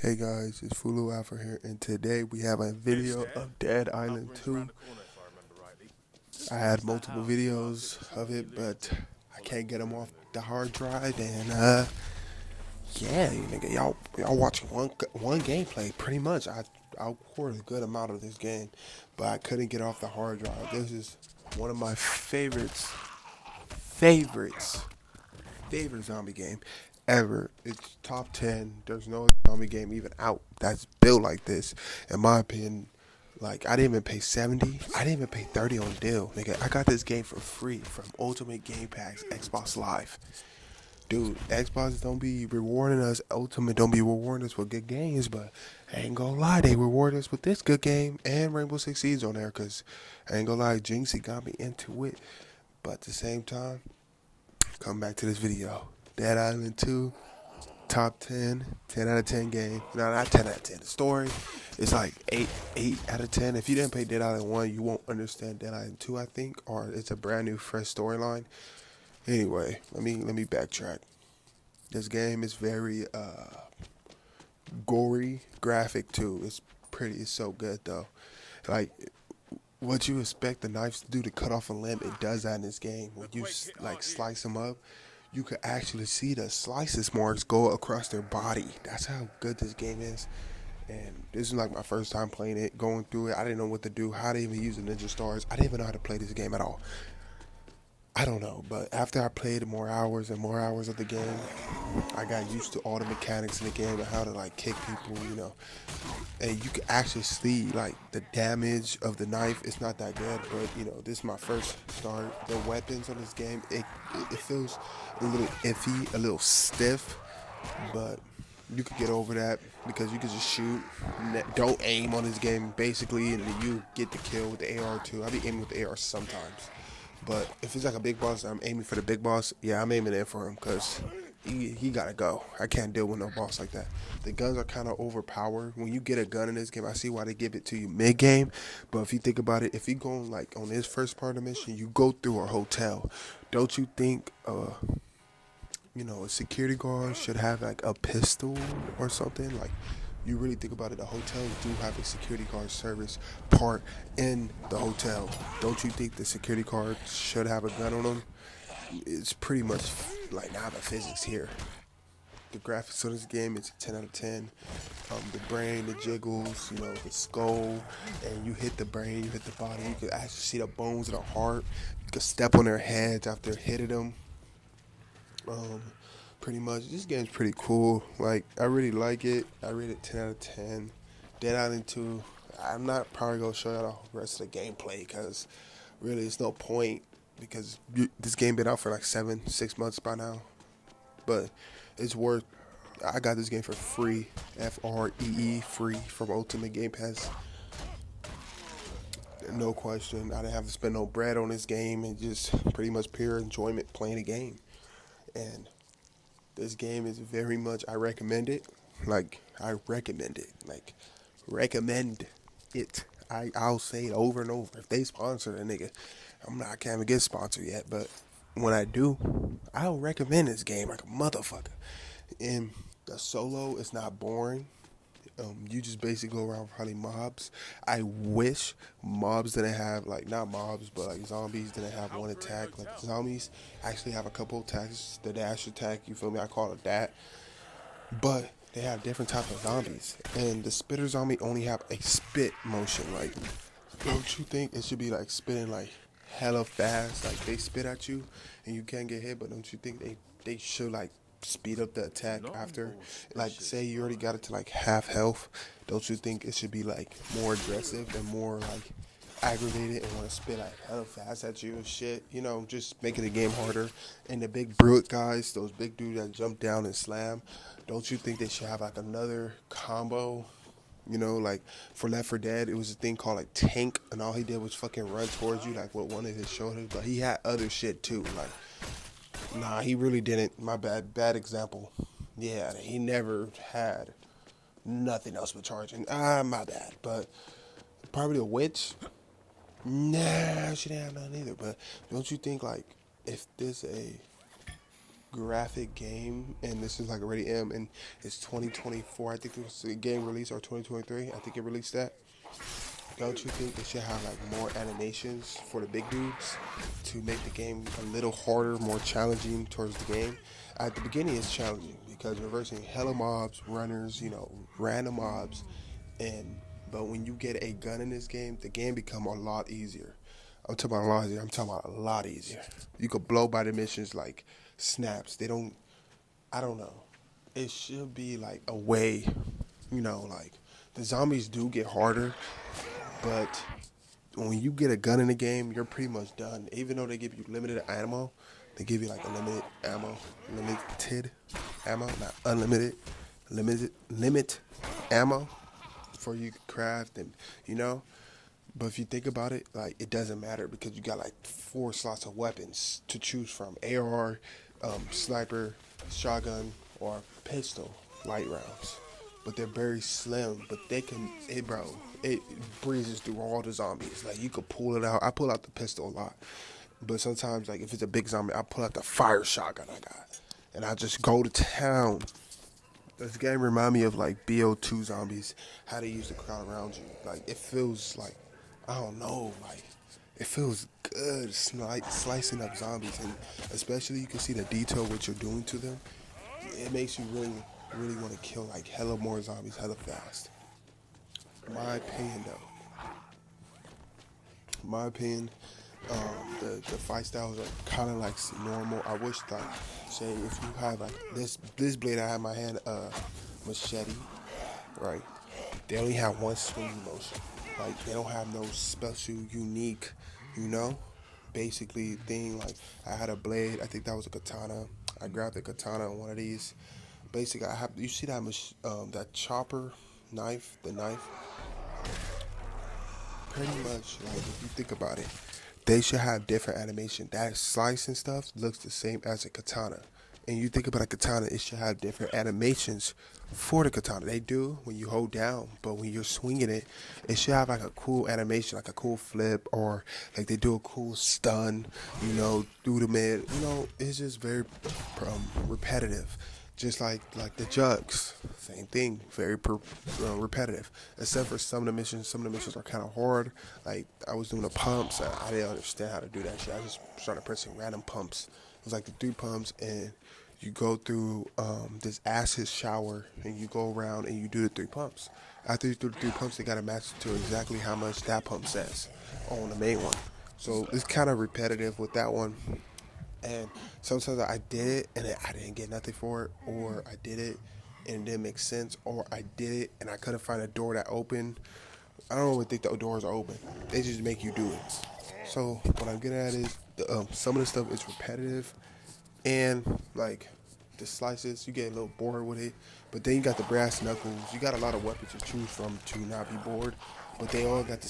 Hey guys, it's Fulu Alpha here, and today we have a video of Dead Island 2. I had multiple videos of it, but I can't get them off the hard drive, and yeah, nigga, y'all watching one gameplay pretty much. I recorded a good amount of this game, but I couldn't get off the hard drive. This is one of my favorites favorite zombie game ever. It's top 10. There's no zombie game even out that's built like this. In my opinion, like, I didn't even pay 70. I didn't even pay 30 on deal. Nigga, I got this game for free from Ultimate Game Pass, Xbox Live. Dude, Xbox don't be rewarding us. Ultimate don't be rewarding us with good games, but I ain't gonna lie, they reward us with this good game and Rainbow Six Siege on there, cause I ain't gonna lie, Jinxie got me into it. But at the same time, come back to this video. Dead Island 2, top 10, 10 out of 10 game. No, not 10 out of 10. The story is like 8 out of 10. If you didn't play Dead Island 1, you won't understand Dead Island 2, I think, or it's a brand new, fresh storyline. Anyway, let me backtrack. This game is very gory, graphic too. It's so good though. Like, what you expect the knives to do to cut off a limb, it does that in this game. When you like slice them up, you could actually see the slices marks go across their body. That's how good this game is. And this is like my first time playing it, going through it. I didn't know what to do, how to even use the ninja stars. I didn't even know how to play this game at all. I don't know, but after I played more hours and more hours of the game, I got used to all the mechanics in the game and how to like kick people. And you can actually see like the damage of the knife. It's not that good, but this is my first start. The weapons on this game, it feels a little iffy, a little stiff, but you could get over that because you can just shoot. Don't aim on this game basically, and then you get the kill with the AR too. I be aiming with the AR sometimes, but if it's like a big boss, I'm aiming for the big boss. Yeah, I'm aiming in for him because he gotta go. I can't deal with no boss like that. The guns are kind of overpowered. When you get a gun in this game, I see why they give it to you mid game. But if you think about it, if you go like on this first part of the mission, you go through a hotel. Don't you think a security guard should have like a pistol or something? Like, you really think about it, the hotels do have a security guard service part in the hotel. Don't you think the security guard should have a gun on them? It's pretty much like now the physics here. The graphics of this game is a 10 out of 10. The brain, the jiggles, the skull, and you hit the brain, you hit the body. You can actually see the bones of the heart. You can step on their heads after hitting them. Um, Pretty much, this game's pretty cool. Like, I really like it. I rate it 10 out of 10. Dead Island 2. I'm not probably gonna show y'all the rest of the gameplay because really, it's no point because this game been out for like 6 months by now. But it's worth. I got this game for free, free, free from Ultimate Game Pass. No question. I didn't have to spend no bread on this game, and just pretty much pure enjoyment playing the game. And this game is very much, I recommend it. Like, I recommend it. Like, recommend it. I'll say it over and over. If they sponsor a nigga, I can't even get sponsored yet, but when I do, I'll recommend this game like a motherfucker. And the solo is not boring. You just basically go around probably mobs. I wish mobs didn't have, like, not mobs, but like zombies didn't have one attack. Like, zombies actually have a couple attacks. The dash attack, you feel me? I call it that. But they have different types of zombies. And the spitter zombie only have a spit motion. Like, don't you think it should be like spitting like hella fast? Like, they spit at you and you can't get hit, but don't you think they should like speed up the attack after? Like, say you already got it to like half health, don't you think it should be like more aggressive and more like aggravated and want to spit like hella fast at you and shit? Just making the game harder. And the big brute guys, those big dudes that jump down and slam, don't you think they should have like another combo? Like for Left 4 Dead, it was a thing called like tank, and all he did was fucking run towards you like with one of his shoulders, but he had other shit too. Like, nah, he really didn't. My bad example. Yeah, he never had nothing else but charging. My bad. But probably a witch. Nah, she didn't have nothing either. But don't you think like if this a graphic game, and this is like already and it's 2024. I think it was the game release, or 2023. I think it released that. Don't you think they should have like more animations for the big dudes to make the game a little harder, more challenging towards the game? At the beginning, it's challenging because you're versing hella mobs, runners, random mobs, and but when you get a gun in this game, the game become a lot easier. I'm talking about a lot easier. I'm talking about a lot easier. You could blow by the missions like snaps. They don't. I don't know. It should be like a way, like the zombies do get harder, but when you get a gun in the game, you're pretty much done. Even though they give you limited ammo, they give you like a limited ammo, not unlimited, limit ammo for you to craft and. But if you think about it, like it doesn't matter because you got like 4 slots of weapons to choose from: AR, sniper, shotgun, or pistol, light rounds. But they're very slim. But it breezes through all the zombies. Like you could pull it out. I pull out the pistol a lot. But sometimes, like if it's a big zombie, I pull out the fire shotgun I got, and I just go to town. This game remind me of like BO2 zombies, how they use the crowd around you. Like it feels like, I don't know, like it feels good, slicing up zombies, and especially you can see the detail what you're doing to them. It makes you really, really want to kill like hella more zombies, hella fast. My opinion though, my opinion, the fight styles are kind of like normal. I wish like, say if you have like this blade I have in my hand, machete, right? They only have one swinging motion. Like they don't have no special, unique, basically thing. Like I had a blade. I think that was a katana. I grabbed the katana on one of these. Basically, I have. You see that chopper knife? The knife. Pretty much, like if you think about it, they should have different animation. That slice and stuff looks the same as a katana. And you think about a katana, it should have different animations for the katana. They do when you hold down, but when you're swinging it, it should have like a cool animation, like a cool flip, or like they do a cool stun, through the mid. It's just very repetitive. Just like the jugs, same thing, very repetitive. Except for some of the missions are kind of hard. Like I was doing the pumps, and I didn't understand how to do that shit. I just started pressing random pumps. It was like the 3 pumps, and you go through this acid shower, and you go around and you do the 3 pumps. After you do the 3 pumps, they gotta match it to exactly how much that pump says on the main one. So it's kind of repetitive with that one. And sometimes I did it and I didn't get nothing for it, or I did it and it didn't make sense, or I did it and I couldn't find a door that opened. I don't really think the doors are open. They just make you do it. So what I'm getting at is some of the stuff is repetitive, and like the slices, you get a little bored with it. But then you got the brass knuckles. You got a lot of weapons to choose from to not be bored. But they all got the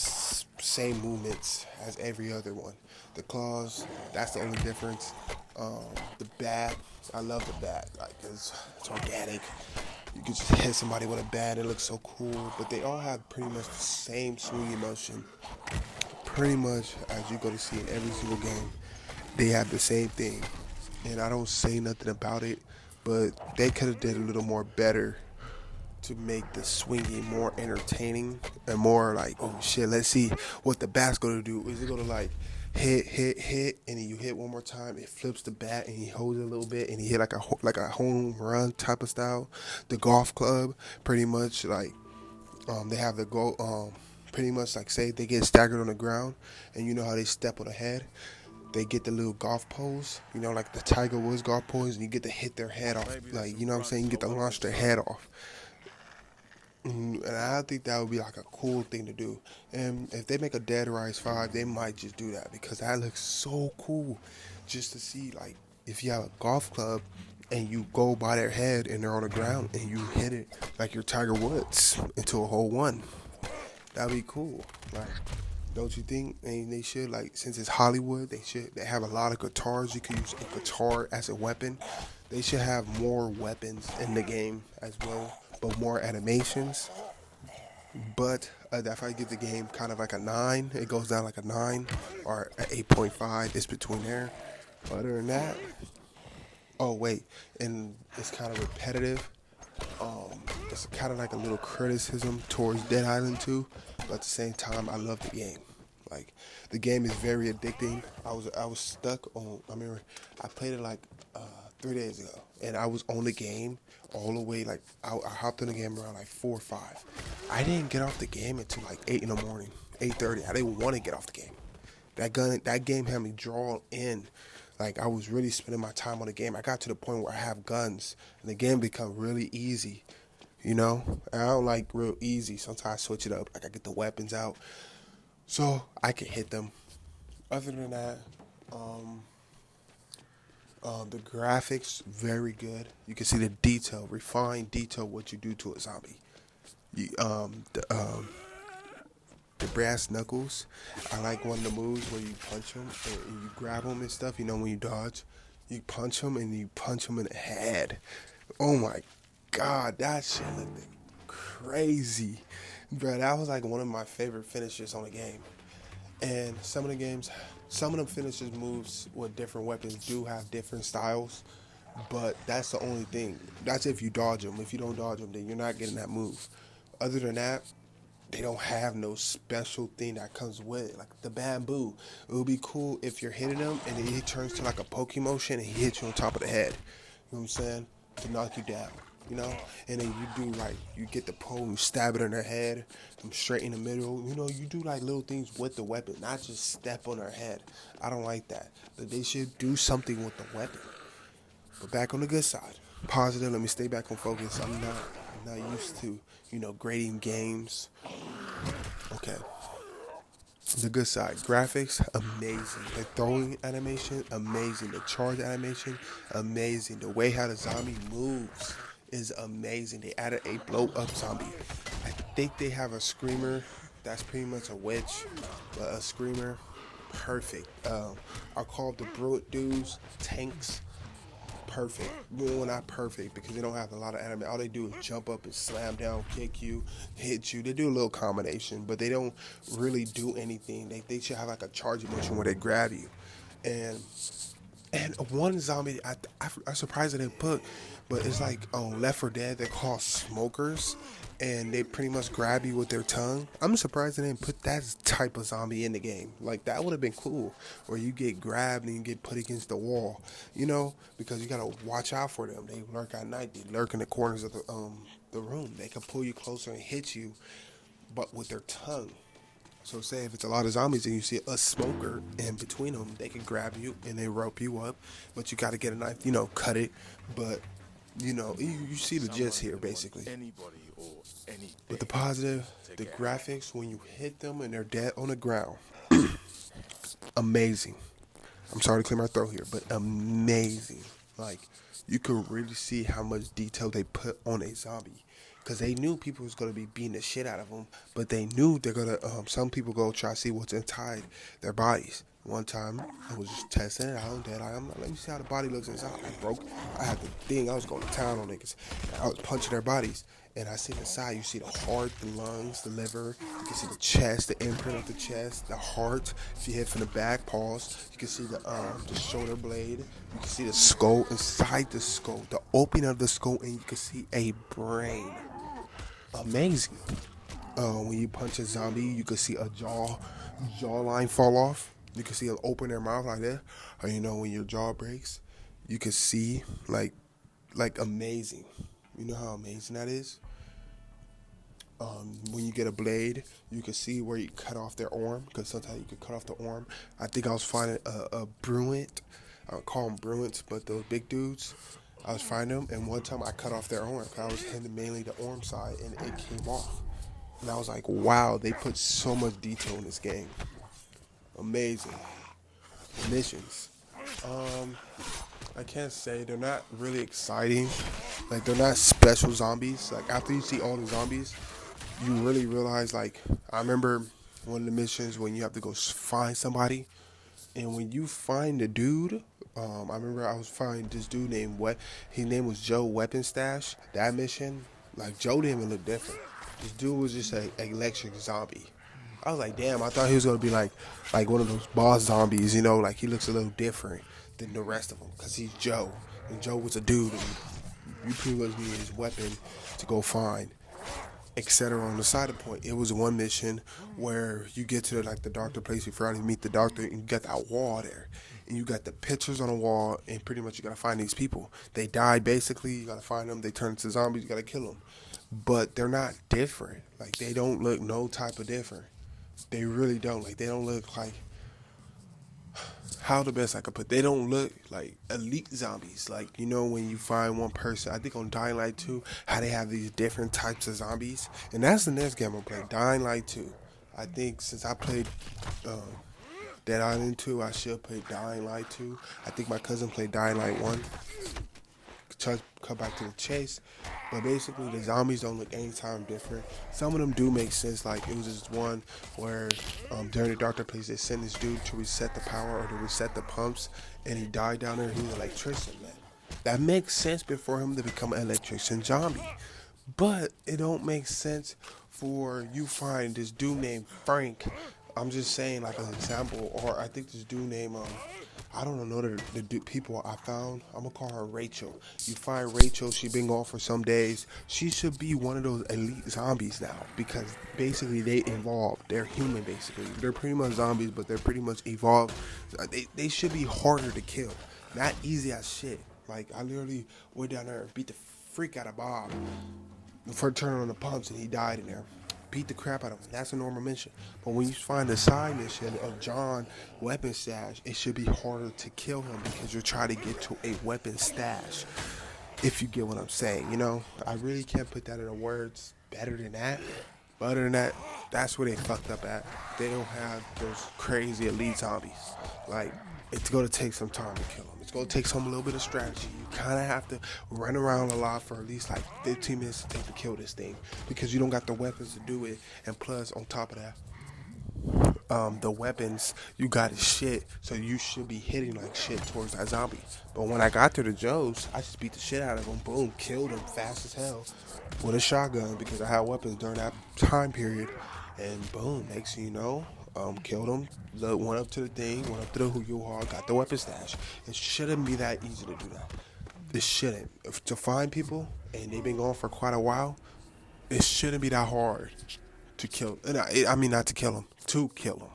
same movements as every other one. The claws, that's the only difference. The bat, I love the bat. Like it's organic. You can just hit somebody with a bat. It looks so cool. But they all have pretty much the same swinging motion. Pretty much as you go to see in every single game, they have the same thing. And I don't say nothing about it, but they could have did a little more better to make the swinging more entertaining and more like, oh shit, let's see what the bat's gonna do. Is it gonna like hit, and then you hit one more time, it flips the bat and he holds it a little bit and he hit like a home run type of style. The golf club, pretty much like they have the goal, pretty much like say they get staggered on the ground, and you know how they step on the head. They get the little golf pose, like the Tiger Woods golf pose, and you get to hit their head off. Like, you know what I'm saying? You get to launch their head off. And I think that would be like a cool thing to do. And if they make a Dead Rise 5, they might just do that because that looks so cool. Just to see, like, if you have a golf club and you go by their head and they're on the ground and you hit it like you're Tiger Woods into a hole one. That'd be cool. Like, don't you think? And they should, like, since it's Hollywood, they have a lot of guitars. You can use a guitar as a weapon. They should have more weapons in the game as well, but more animations. But if I give the game kind of like a 9, it goes down like a 9 or an 8.5. It's between there. Other than that, Oh wait, and it's kind of repetitive. It's kind of like a little criticism towards Dead Island 2, but at the same time, I love the game. Like the game is very addicting. I was stuck on. I remember I played it like 3 days ago, and I was on the game all the way. Like I hopped on the game around like 4 or 5. I didn't get off the game until like 8 in the morning, 8:30. I didn't want to get off the game. That game had me drawn in. Like I was really spending my time on the game. I got to the point where I have guns, and the game become really easy. And I don't like real easy. Sometimes I switch it up. Like I get the weapons out, so I can hit them. Other than that, um, the graphics very good. You can see the detail, refined detail, what you do to a zombie. You, the brass knuckles. I like one of the moves where you punch them and you grab them and stuff. When you dodge, you punch them and you punch them in the head. Oh my God, that shit looked crazy, bro. That was like one of my favorite finishes on the game. And some of them finishes moves with different weapons do have different styles, but that's the only thing. That's if you dodge them. If you don't dodge them, then you're not getting that move. Other than that, they don't have no special thing that comes with it, like the bamboo. It would be cool if you're hitting them and then he turns to like a poke motion and he hits you on top of the head. You know what I'm saying? To knock you down. And then you do like you get the pole, you stab it in their head, them straight in the middle. You do like little things with the weapon, not just step on their head. I don't like that. But they should do something with the weapon. But back on the good side, positive. Let me stay back on focus. I'm not used to grading games. Okay. The good side, graphics, amazing. The throwing animation, amazing. The charge animation, amazing. The way how the zombie moves is amazing. They added a blow up zombie. I think they have a screamer. That's pretty much a witch, but a screamer, perfect. I call the Bruit dudes tanks. Perfect. Well, not perfect because they don't have a lot of anime. All they do is jump up and slam down, kick you, hit you. They do a little combination, but they don't really do anything. They should have like a charging motion where they grab you. And one zombie, I'm surprised they didn't put, but it's like on Left 4 Dead, they're called smokers, and they pretty much grab you with their tongue. I'm surprised they didn't put that type of zombie in the game. Like, that would have been cool, where you get grabbed and you get put against the wall, because you gotta watch out for them. They lurk at night, they lurk in the corners of the room. They can pull you closer and hit you, but with their tongue. So say if it's a lot of zombies and you see a smoker in between them, they can grab you and they rope you up, but you got to get a knife, cut it. But you see the gist here basically. But the positive, the graphics when you hit them and they're dead on the ground, amazing. I'm sorry to clear my throat here, but amazing. Like you can really see how much detail they put on a zombie. Because they knew people was going to be beating the shit out of them, but they knew they're going to, some people go try to see what's inside their bodies. One time, I was just testing it out, I'm like, let me see how the body looks inside. I had the thing, I was going to town on niggas. I was punching their bodies, and I see the side, you see the heart, the lungs, the liver, you can see the chest, the imprint of the chest, the heart. If you hit from the back, pause, you can see the shoulder blade, you can see the skull, inside the skull, the opening of the skull, and you can see a brain. Amazing. When you punch a zombie, you can see a jawline fall off. You can see them open their mouth like that. Or when your jaw breaks, you can see like amazing. You know how amazing that is. When you get a blade, you can see where you cut off their arm because sometimes you can cut off the arm. I think I was finding a Bruint. I would call them Bruins, but those big dudes. I was finding them, and one time I cut off their arm. I was hitting mainly the arm side, and it came off. And I was like, wow, they put so much detail in this game. Amazing. Missions. I can't say. They're not really exciting. Like, they're not special zombies. Like, after you see all the zombies, you really realize, like, I remember one of the missions when you have to go find somebody. And when you find the dude, I remember I was finding this dude named his name was Joe Weapon Stash. That mission, like Joe didn't even look different. This dude was just an electric zombie. I was like, damn, I thought he was gonna be like one of those boss zombies, like he looks a little different than the rest of them, cause he's Joe. and Joe was a dude, and you pretty much needed his weapon to go find, etc. On the side of the point. It was one mission where you get to like the doctor place, you finally meet the doctor, and you got that wall there. And you got the pictures on the wall, and pretty much you gotta find these people. They died basically, you gotta find them, they turn into zombies, you gotta kill them. But they're not different. Like, they don't look no type of different. They really don't. Like, they don't look like, how the best I could put, they don't look like elite zombies. Like, you know, when you find one person, I think on Dying Light 2, how they have these different types of zombies. And that's the next game I'm gonna play, Dying Light 2. I think since I played Dead Island 2, I should play Dying Light 2. I think my cousin played Dying Light 1. Cut back to the chase. But basically, the zombies don't look any time different. Some of them do make sense. Like, it was this one where during the doctor place, they sent this dude to reset the power or to reset the pumps, and he died down there. He was an electrician, man. That makes sense before him to become an electrician zombie. But it don't make sense for you find this dude named Frank. I'm just saying, like, an example. Or I think this dude named I don't know the people I found. I'm gonna call her Rachel. You find Rachel, she been gone for some days. She should be one of those elite zombies now, because basically they evolved. They're human basically. They're pretty much zombies, but they're pretty much evolved. They should be harder to kill. Not easy as shit. Like, I literally went down there and beat the freak out of Bob for turning on the pumps, and he died in there. Beat the crap out of him. That's a normal mission. But when you find the side mission of John weapon stash, it should be harder to kill him because you're trying to get to a weapon stash. If you get what I'm saying, you know, I really can't put that into words better than that. But other than that, that's where they fucked up at. They don't have those crazy elite zombies. Like, it's going to take some time to kill them. It's going to take a little bit of strategy. You kind of have to run around a lot for at least like 15 minutes to take to kill this thing, because you don't got the weapons to do it. And plus, on top of that, the weapons you got is shit, so you should be hitting like shit towards that zombie. But when I got to the Joes, I just beat the shit out of them. Boom, killed them fast as hell with a shotgun, because I had weapons during that time period. And boom, next thing you know, killed him, went up to the thing, went up to the U-Haul, got the weapon stash. It shouldn't be that easy to do that. It shouldn't. To find people, and they've been gone for quite a while, it shouldn't be that hard to kill. I mean, not to kill them, to kill them.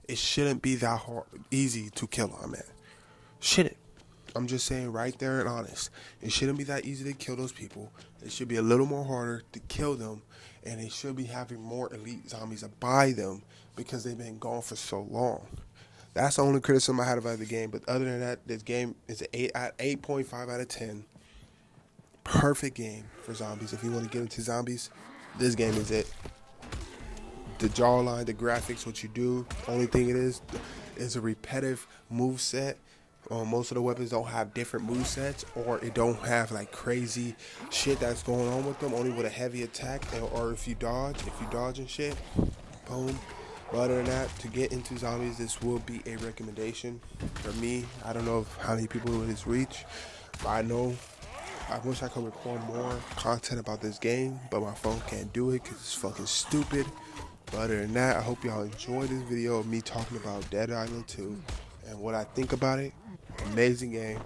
It shouldn't be that hard, easy to kill them, man. Shouldn't. I'm just saying right there and honest. It shouldn't be that easy to kill those people. It should be a little more harder to kill them, and they should be having more elite zombies to buy them because they've been gone for so long. That's the only criticism I had about the game. But other than that, this game is an 8.5 out of 10. Perfect game for zombies. If you want to get into zombies, this game is it. The jawline, the graphics, what you do. Only thing it is a repetitive move set. Most of the weapons don't have different move sets, or it don't have like crazy shit that's going on with them. Only with a heavy attack, or if you dodge and shit, boom. But other than that, to get into zombies, this will be a recommendation for me. I don't know how many people will this reach, but I wish I could record more content about this game, but my phone can't do it because it's fucking stupid. But other than that, I hope y'all enjoyed this video of me talking about Dead Island 2 and what I think about it. Amazing game.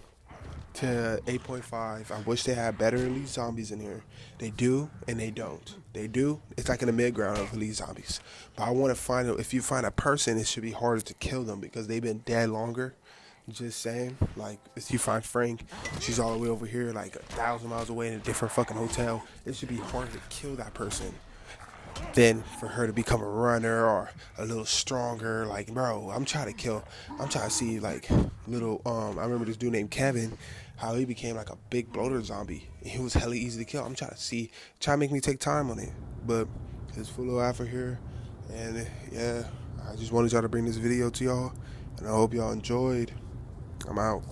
To 8.5. I wish they had better elite zombies in here. They do and they don't. They do. It's like in the mid-ground of elite zombies. But I want to find out, if you find a person, it should be harder to kill them because they've been dead longer. Just saying. Like, if you find Frank, she's all the way over here, like 1,000 miles away in a different fucking hotel. It should be harder to kill that person than for her to become a runner or a little stronger. Like, bro, I'm trying to see like little I remember this dude named Kevin, how he became like a big bloater zombie. He was hella easy to kill. I'm trying to make me take time on it. But it's full of Alpha here, and yeah, I just wanted y'all to bring this video to y'all, and I hope y'all enjoyed. I'm out.